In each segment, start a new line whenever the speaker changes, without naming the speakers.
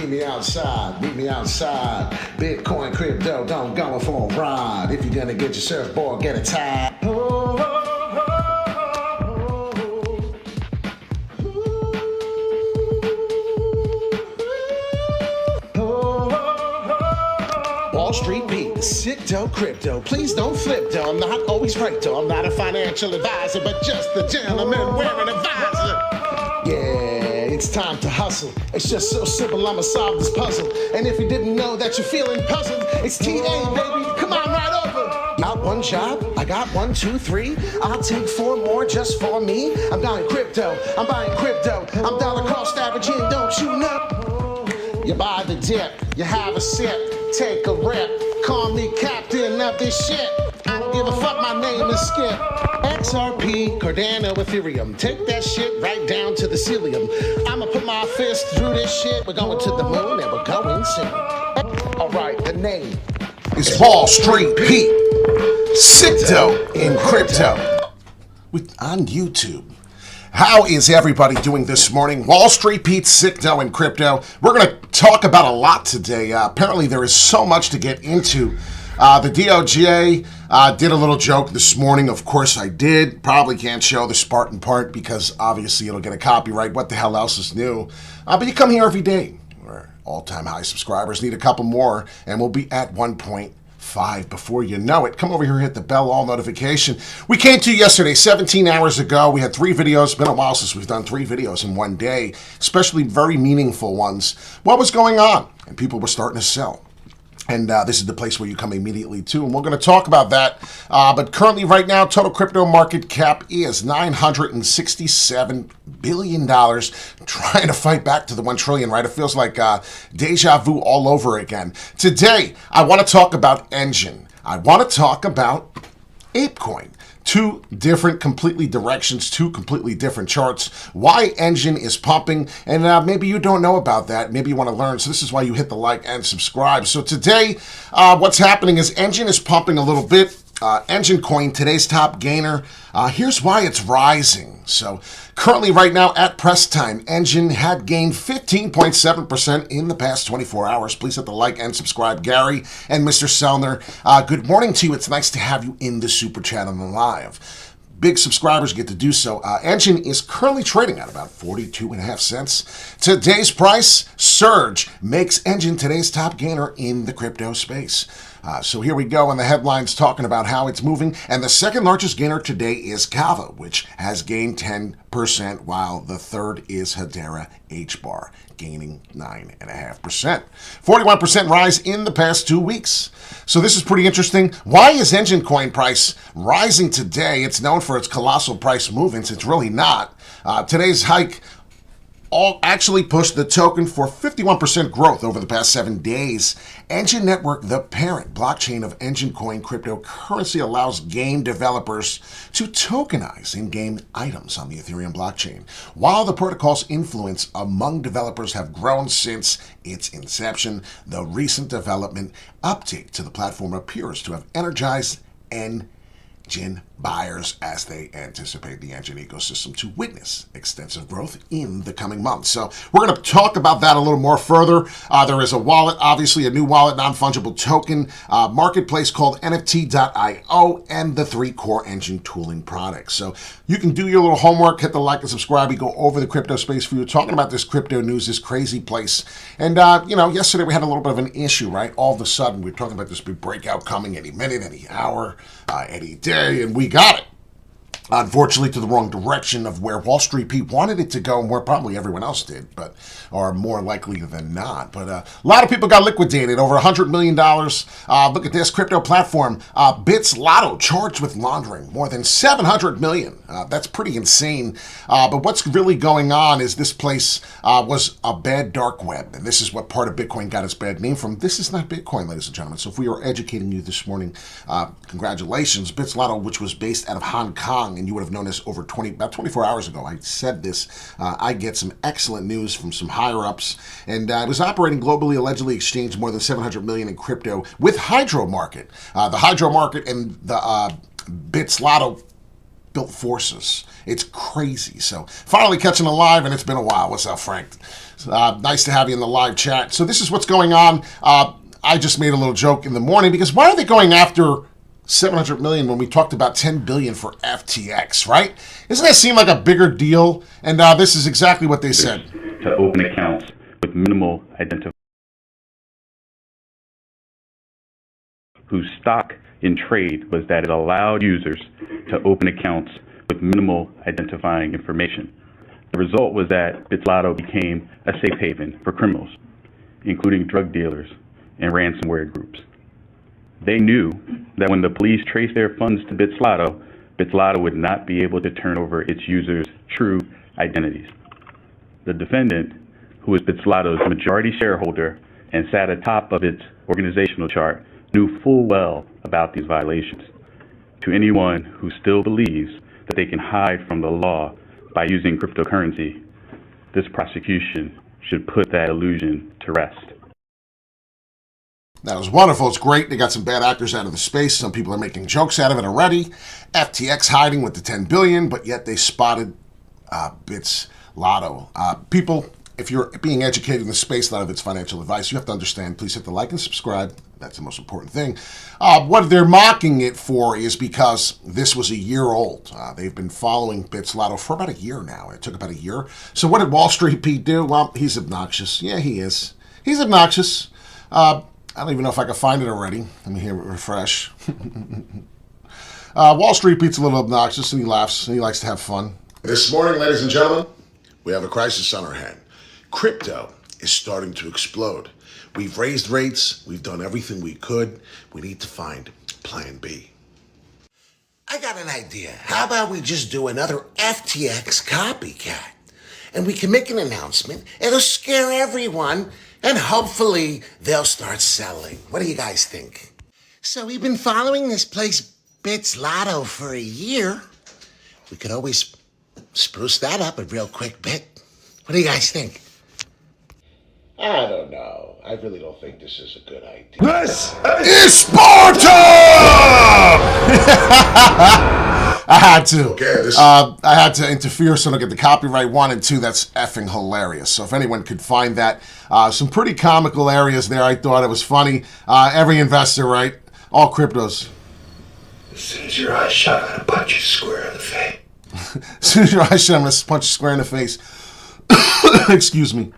meet me outside, Bitcoin, crypto, don't go for a ride. If you're gonna get your surfboard, get it tied. Wall Street Pete, sick dough, crypto. Please don't flip though. I'm not always right though. I'm not a financial advisor, but just a gentleman wearing a visor. Yeah, it's time to hustle. It's just so simple, I'ma solve this puzzle. And if you didn't know that you're feeling puzzled, it's TA, baby. Come on right over. Got one job, I got 1, 2, 3. I'll take 4 more just for me. I'm buying crypto, I'm dollar cost averaging, don't you know? You buy the dip, you have a sip, take a rip. Call me captain of this shit. I don't give a fuck, my name is Skip. XRP, Cardano, Ethereum. Take that shit right down to the cilium. I'ma put my fist through this shit. We're going to the moon and we're going soon. Alright, the name is Wall Street Pete. Sick dough in crypto. On YouTube. How is everybody doing this morning? Wall Street Pete, sick dough in crypto. We're going to talk about a lot today. Apparently there is so much to get into. The DOJ did a little joke this morning. Of course I did. Probably can't show the Spartan part because obviously it'll get a copyright. What the hell else is new? But you come here every day. We're all-time high subscribers. Need a couple more and we'll be at 1.5 before you know it. Come over here, hit the bell, all notification. We came to you yesterday, 17 hours ago. We had 3 videos. It's been a while since we've done 3 videos in one day, especially very meaningful ones. What was going on? And people were starting to sell. And this is the place where you come immediately to, and we're going to talk about that. But currently, right now, total crypto market cap is $967 billion. Trying to fight back to the 1 trillion, right? It feels like deja vu all over again. Today, I want to talk about ENJIN. I want to talk about ApeCoin. 2 different completely directions, 2 completely different charts, why ENJIN is pumping, and maybe you don't know about that, maybe you want to learn, so this is why you hit the like and subscribe. So today, what's happening is ENJIN is pumping a little bit. ENJIN coin, today's top gainer. Here's why it's rising. So currently right now at press time, ENJIN had gained 15.7% in the past 24 hours. Please hit the like and subscribe. Gary and Mr. Sellner, good morning to you. It's nice to have you in the super chat on the live. Big subscribers get to do so. ENJIN is currently trading at about 42.5 cents. Today's price surge makes ENJIN today's top gainer in the crypto space. So here we go on the headlines talking about how it's moving. And the second largest gainer today is Kava, which has gained 10%, while the third is Hedera HBAR, gaining 9.5%. 41% rise in the past 2 weeks. So this is pretty interesting. Why is ENJIN coin price rising today? It's known for its colossal price movements. It's really not. Today's hike all actually pushed the token for 51% growth over the past 7 days. ENJIN Network, the parent blockchain of ENJIN Coin cryptocurrency, allows game developers to tokenize in-game items on the Ethereum blockchain. While the protocol's influence among developers have grown since its inception, the recent development update to the platform appears to have energized ENJIN buyers as they anticipate the ENJIN ecosystem to witness extensive growth in the coming months. So we're going to talk about that a little more further. There is a wallet, obviously a new wallet, non-fungible token marketplace called NFT.io, and the 3 core ENJIN tooling products. So you can do your little homework, hit the like and subscribe. We go over the crypto space for you, talking about this crypto news, this crazy place. And, yesterday we had a little bit of an issue, right? All of a sudden we're talking about this big breakout coming any minute, any hour, any day, and we got it. Unfortunately, to the wrong direction of where Wall Street Pete wanted it to go and where probably everyone else did, or more likely than not. But a lot of people got liquidated, over $100 million. Look at this crypto platform, Bits Lotto, charged with laundering more than $700 million. That's pretty insane. But what's really going on is this place was a bad dark web, and this is what part of Bitcoin got its bad name from. This is not Bitcoin, ladies and gentlemen. So if we are educating you this morning, congratulations. Bits Lotto, which was based out of Hong Kong, and you would have known this about 24 hours ago. I said this. I get some excellent news from some higher-ups, and it was operating globally, allegedly exchanged more than $700 million in crypto with Hydro Market. The Hydro Market and the Bits Lotto
built forces. It's crazy. So finally catching a live, and it's been a while. What's up, Frank? Nice to have you in the live chat. So this is what's going on. I just made a little joke in the morning because why are they going after 700 million when we talked about 10 billion for FTX, right? Doesn't that seem like a bigger deal? And this is exactly what they said.
To open accounts with minimal identification, whose stock in trade was that it allowed users to open accounts with minimal identifying information. The result was that Bitslotto became a safe haven for criminals, including drug dealers and ransomware groups. They knew that when the police traced their funds to Bitslotto, Bitslotto would not be able to turn over its users' true identities. The defendant, who was Bitslotto's majority shareholder and sat atop of its organizational chart, knew full well about these violations. To anyone who still believes that they can hide from the law by using cryptocurrency, this prosecution should put that illusion to rest.
That was wonderful. It's great. They got some bad actors out of the space. Some people are making jokes out of it already. FTX hiding with the 10 billion, but yet they spotted Bitslotto. People, if you're being educated in the space, a lot of it's financial advice. You have to understand. Please hit the like and subscribe. That's the most important thing. What they're mocking it for is because this was a year old. They've been following Bitslotto for about a year now. It took about a year. So what did Wall Street Pete do? Well, he's obnoxious. Yeah, he is. He's obnoxious. I don't even know if I can find it already. Let me hear it refresh. Wall Street Pete's a little obnoxious, and he laughs, and he likes to have fun. This morning, ladies and gentlemen, we have a crisis on our hand. Crypto is starting to explode. We've raised rates. We've done everything we could. We need to find plan B.
I got an idea. How about we just do another FTX copycat? And we can make an announcement. It'll scare everyone, and hopefully they'll start selling. What do you guys think? So we've been following this place, Bitslotto, for a year. We could always spruce that up a real quick bit. What do you guys think? I don't know. I really don't think this is a good idea.
This is Sparta! I had to. Okay, I had to interfere so I don't get the copyright. 1 and 2, that's effing hilarious. So if anyone could find that, some pretty comical areas there. I thought it was funny. Every investor, right? All cryptos.
As soon as your eyes shut, I'm going to punch you square in the face.
As soon as your eyes shut, I'm going to punch you square in the face. Excuse me.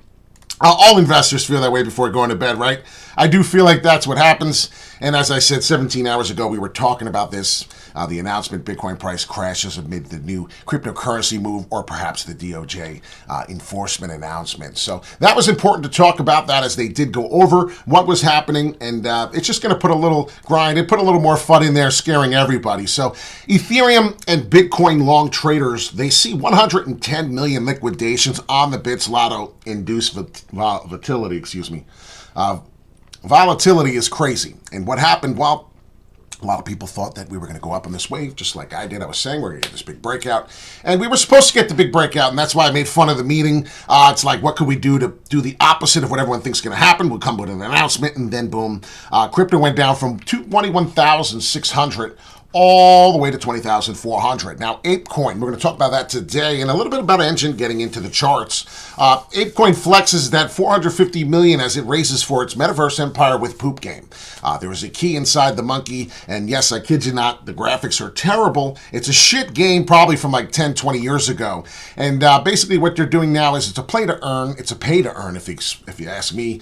All investors feel that way before going to bed, right? I do feel like that's what happens. And as I said 17 hours ago, we were talking about this. The announcement, Bitcoin price crashes amid the new cryptocurrency move, or perhaps the DOJ enforcement announcement. So that was important to talk about that, as they did go over what was happening. And it's just going to put a little grind and put a little more fun in there, scaring everybody. So Ethereum and Bitcoin long traders, they see 110 million liquidations on the Bitslotto induced volatility. Volatility is crazy. And what happened? Well, a lot of people thought that we were going to go up on this wave, just like I did. I was saying we're going to get this big breakout. And we were supposed to get the big breakout, and that's why I made fun of the meeting. It's like, what could we do to do the opposite of what everyone thinks is going to happen? We'll come with an announcement, and then boom. Crypto went down from 21,600 all the way to 20,400. Now, ApeCoin, we're going to talk about that today, and a little bit about ENJIN getting into the charts. ApeCoin flexes that 450 million as it races for its metaverse empire with Poop Game. There is a key inside the monkey, and yes, I kid you not, the graphics are terrible. It's a shit game, probably from like 10, 20 years ago. And basically what they're doing now is it's a play to earn. It's a pay to earn, if you ask me.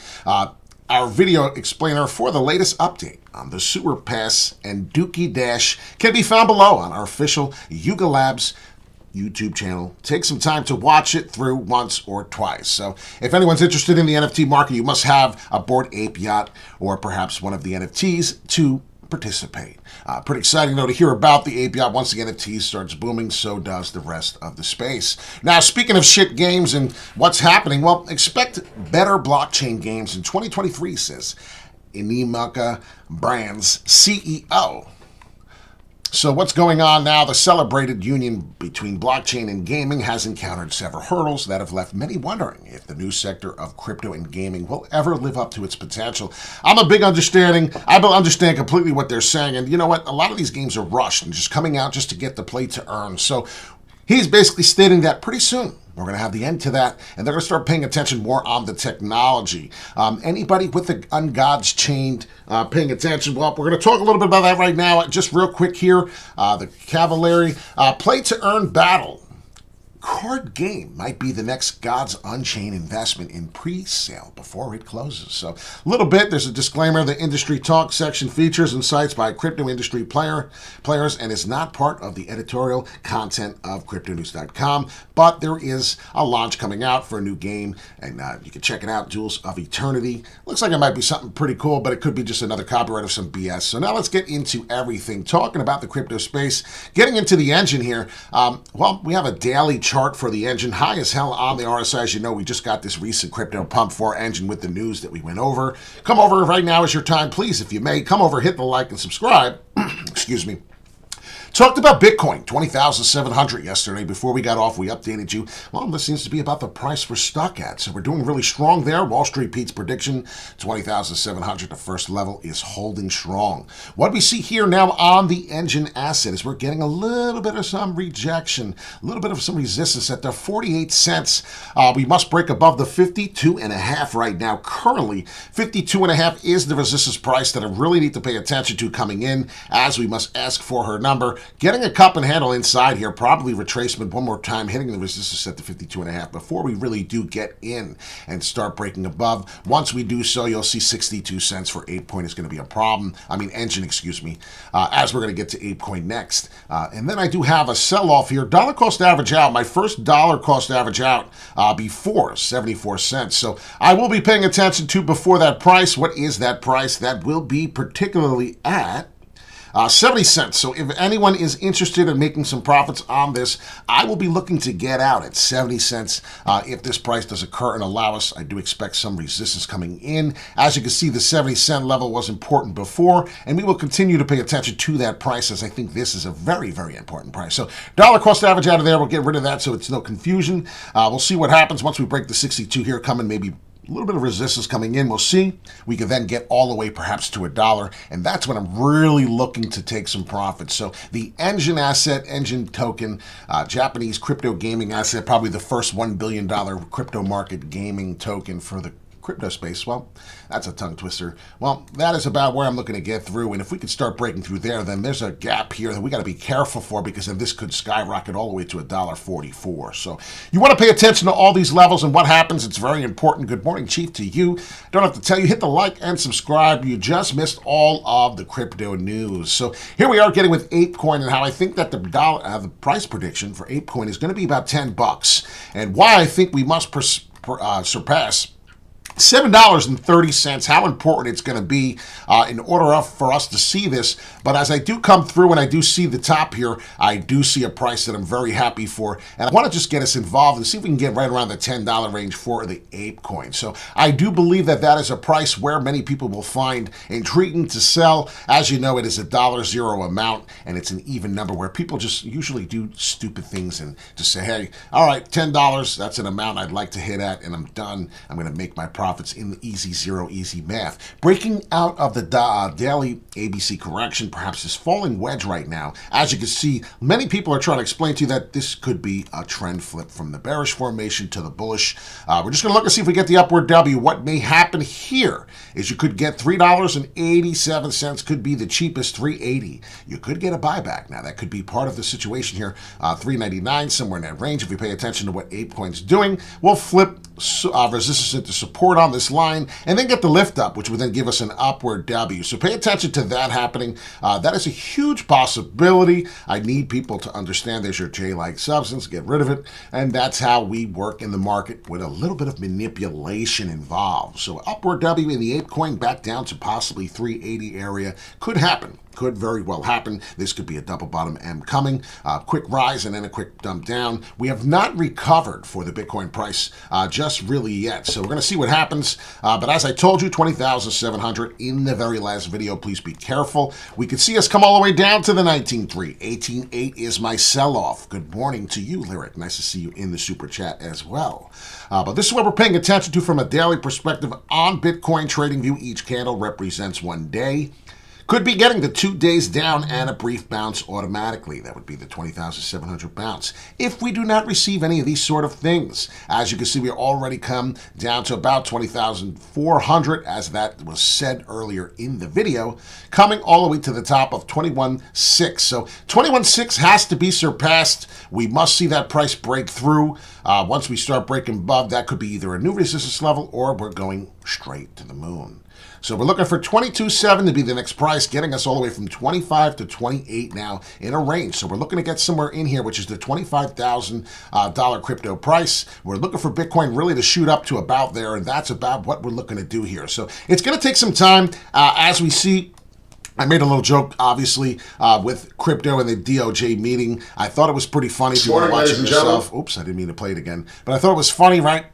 Our video explainer for the latest update on the Sewer Pass and Dookie Dash can be found below on our official Yuga Labs YouTube channel. Take some time to watch it through once or twice. So if anyone's interested in the NFT market, you must have a Bored Ape yacht or perhaps one of the NFTs to participate. Pretty exciting, though, to hear about the APE. Once the NFT starts booming, so does the rest of the space. Now, speaking of shit games and what's happening, well, expect better blockchain games in 2023, says Inimaka Brands CEO. So what's going on now? The celebrated union between blockchain and gaming has encountered several hurdles that have left many wondering if the new sector of crypto and gaming will ever live up to its potential. I understand completely what they're saying, and you know what? A lot of these games are rushed and just coming out just to get the play to earn. So he's basically stating that pretty soon we're going to have the end to that, and they're going to start paying attention more on the technology. Anybody with the ungods chained paying attention? Well, we're going to talk a little bit about that right now. Just real quick here, the Cavalieri play-to-earn battle. Card game might be the next God's Unchained investment in pre-sale before it closes. So a little bit, there's a disclaimer. The industry talk section features insights by crypto industry players and is not part of the editorial content of cryptonews.com. But there is a launch coming out for a new game, and you can check it out, Jewels of Eternity. Looks like it might be something pretty cool, but it could be just another copyright of some BS. So now let's get into everything. Talking about the crypto space, getting into the ENJIN here. Well, we have a daily chart for the ENJIN, high as hell on the RSI. As you know, we just got this recent crypto pump for ENJIN with the news that we went over. Come over, right now is your time, please, if you may. Come over, hit the like and subscribe. Excuse me. Talked about Bitcoin, 20,700 yesterday. Before we got off, we updated you. Well, this seems to be about the price we're stuck at. So we're doing really strong there. Wall Street Pete's prediction, 20,700, the first level, is holding strong. What we see here now on the ENJIN asset is we're getting a little bit of some rejection, a little bit of some resistance at the 48 cents. We must break above the 52.5 right now. Currently, 52.5 is the resistance price that I really need to pay attention to coming in, as we must ask for her number. Getting a cup and handle inside here, probably retracement one more time, hitting the resistance at the 52.5 before we really do get in and start breaking above. Once we do so, you'll see 62 cents for ApeCoin is going to be a problem. ENJIN, excuse me, as we're going to get to ApeCoin next. And then I do have a sell-off here. Dollar cost average out, my first dollar cost average out before 74 cents. So I will be paying attention to before that price. What is that price? That will be particularly at 70 cents. So if anyone is interested in making some profits on this, I will be looking to get out at 70 cents if this price does occur and allow us. I do expect some resistance coming in. As you can see, the 70 cent level was important before, and we will continue to pay attention to that price, as I think this is a very, very important price. So dollar cost average out of there, we'll get rid of that so it's no confusion. We'll see what happens once we break the 62 here, coming maybe a little bit of resistance coming in. We'll see. We can then get all the way perhaps to $1, and that's when I'm really looking to take some profits. So the ENJIN asset, ENJIN token, Japanese crypto gaming asset, probably the first $1 billion crypto market gaming token for the crypto space. Well, that's a tongue twister. Well, that is about where I'm looking to get through, and if we could start breaking through there, then there's a gap here that we got to be careful for, because then this could skyrocket all the way to $1.44. So you want to pay attention to all these levels and what happens. It's very important. Good morning, Chief, to you. Don't have to tell you, hit the like and subscribe. You just missed all of the crypto news. So here we are getting with ApeCoin, and how I think that the price prediction for ApeCoin is going to be about $10, and why I think we must surpass $7.30, how important it's going to be in order for us to see this. But as I do come through and I do see the top here, I do see a price that I'm very happy for. And I want to just get us involved and see if we can get right around the $10 range for the ApeCoin. So I do believe that that is a price where many people will find intriguing to sell. As you know, it is a $0 amount, and it's an even number where people just usually do stupid things and just say, hey, all right, $10, that's an amount I'd like to hit at, and I'm done. I'm going to make my profits in the easy math. Breaking out of the daily ABC correction, perhaps this falling wedge right now. As you can see, many people are trying to explain to you that this could be a trend flip from the bearish formation to the bullish. We're just going to look and see if we get the upward W. What may happen here is you could get $3.87, could be the cheapest, $3.80. You could get a buyback. Now, that could be part of the situation here. $3.99, somewhere in that range. If we pay attention to what ApeCoin's doing, we'll flip resistance into support on this line, and then get the lift up, which would then give us an upward W. So pay attention to that happening. That is a huge possibility. I need people to understand there's your J-like substance, get rid of it, and that's how we work in the market, with a little bit of manipulation involved. So upward W in the ApeCoin, back down to possibly 380 area, could happen. Could very well happen. This could be a double bottom M coming. Quick rise and then a quick dump down. We have not recovered for the Bitcoin price just just really yet. So we're going to see what happens. But as I told you, 20,700 in the very last video. Please be careful. We could see us come all the way down to the 19.3. 18.8 is my sell-off. Good morning to you, Lyric. Nice to see you in the super chat as well. But this is what we're paying attention to from a daily perspective on Bitcoin TradingView. Each candle represents one day. Could be getting the 2 days down and a brief bounce automatically. That would be the 20,700 bounce. If we do not receive any of these sort of things, as you can see, we already come down to about 20,400, as that was said earlier in the video, coming all the way to the top of 21.6. So 21.6 has to be surpassed. We must see that price break through. Once we start breaking above, that could be either a new resistance level or we're going straight to the moon. So we're looking for 22.7 to be the next price, getting us all the way from 25 to 28 now in a range. So we're looking to get somewhere in here, which is the $25,000 crypto price. We're looking for Bitcoin really to shoot up to about there, and that's about what we're looking to do here. So it's going to take some time as we see. I made a little joke, obviously, with crypto and the DOJ meeting. I thought it was pretty funny. If you were watching yourself. Oops, I didn't mean to play it again. But I thought it was funny, right?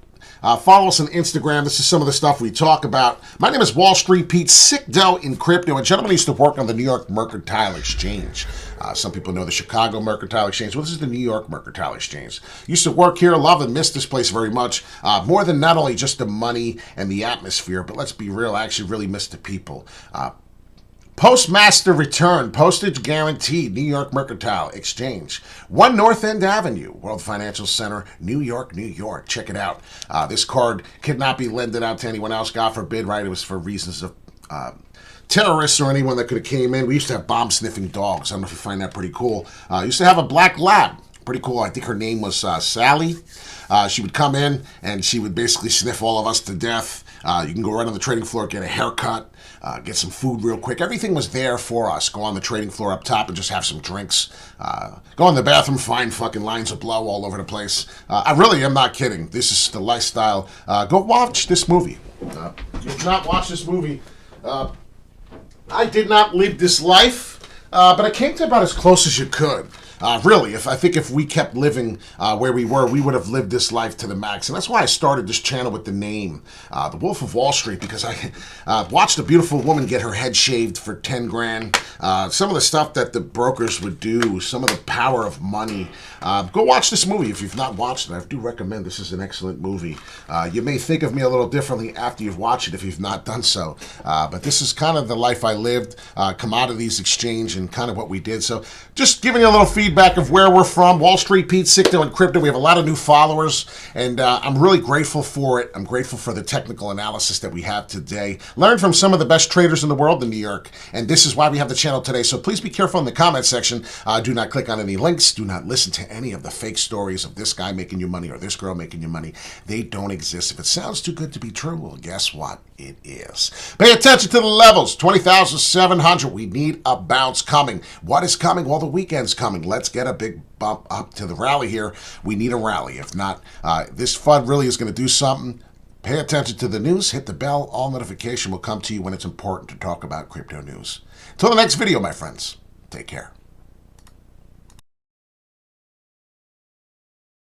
Follow us on Instagram. This is some of the stuff we talk about. My name is Wall Street Pete, sick dough in crypto. A gentleman used to work on the New York Mercantile Exchange. Some people know the Chicago Mercantile Exchange. Well, this is the New York Mercantile Exchange. Used to work here, love and miss this place very much. More than not only just the money and the atmosphere, but let's be real, I actually really miss the people. Postmaster return, postage guaranteed, New York Mercantile Exchange. 1 North End Avenue, World Financial Center, New York, New York. Check it out. This card could not be lended out to anyone else, God forbid, right? It was for reasons of terrorists or anyone that could have came in. We used to have bomb-sniffing dogs. I don't know if you find that pretty cool. Used to have a black lab. Pretty cool. I think her name was Sally. She would come in and she would basically sniff all of us to death. You can go right on the trading floor, get a haircut, get some food real quick. Everything was there for us. Go on the trading floor up top and just have some drinks. Go in the bathroom, find fucking lines of blow all over the place. I really am not kidding. This is the lifestyle. Go watch this movie. If you have not watched this movie, I did not live this life, but I came to about as close as you could. Really, I think if we kept living where we were, we would have lived this life to the max. And that's why I started this channel with the name, The Wolf of Wall Street, because I watched a beautiful woman get her head shaved for 10 grand. Some of the stuff that the brokers would do, some of the power of money. Go watch this movie if you've not watched it. I do recommend. This is an excellent movie. You may think of me a little differently after you've watched it if you've not done so. But this is kind of the life I lived, commodities exchange, and kind of what we did. So just giving you a little feedback of where we're from. Wall Street Pete, Sicto, and Crypto. We have a lot of new followers, and I'm really grateful for it. I'm grateful for the technical analysis that we have today. Learn from some of the best traders in the world in New York, and this is why we have the channel today. So please be careful in the comment section. Do not click on any links. Do not listen to any of the fake stories of this guy making you money or this girl making you money. They don't exist. If it sounds too good to be true, well, guess what? It is. Pay attention to the levels. 20,700. We need a bounce coming. What is coming? Well, the weekend's coming. Let's get a big bump up to the rally here. We need a rally. If not, this FUD really is going to do something. Pay attention to the news. Hit the bell. All notification will come to you when it's important to talk about crypto news. Until the next video, my friends. Take care.